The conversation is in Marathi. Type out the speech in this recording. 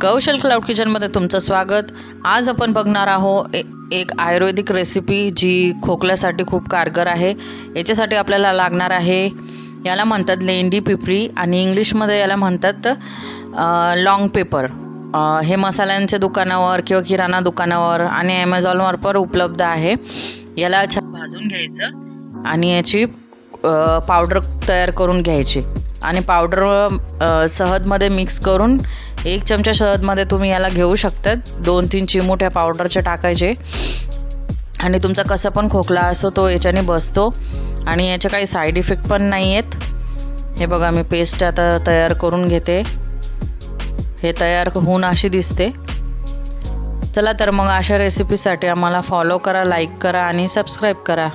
कौशल क्लाउड किचनमध्ये तुमचं स्वागत। आज आपण बघणार आहोत एक आयुर्वेदिक रेसिपी जी खोकल्यासाठी खूप कारगर आहे। याच्यासाठी आपल्याला लागणार आहे, याला म्हणतात लेंडी पिपरी आणि इंग्लिशमध्ये याला म्हणतात लॉंग पेपर। हे मसाल्यांच्या दुकानावर किंवा किराणा दुकानावर आणि ॲमेझॉनवर पण उपलब्ध आहे। याला छान भाजून घ्यायचं आणि याची पावडर तयार करून घ्यायची आणि पावडर शहदमध्ये मिक्स करून 1 चमचा शहदमध्ये तुम्ही याला घेऊ शकतात। 2-3 चिमूट पावडरचे टाकायचे आणि तुमचा कसा पण खोकला असो तो याच्याने बसतो आणि याचे काही साईड इफेक्ट पण नाही आहेत। हे बघा, मी पेस्ट आता तयार करून घेते। हे तयार होऊन अशी दिसते। चला तर मग अशा रेसिपीसाठी आम्हाला फॉलो करा, लाईक करा आणि सबस्क्राईब करा।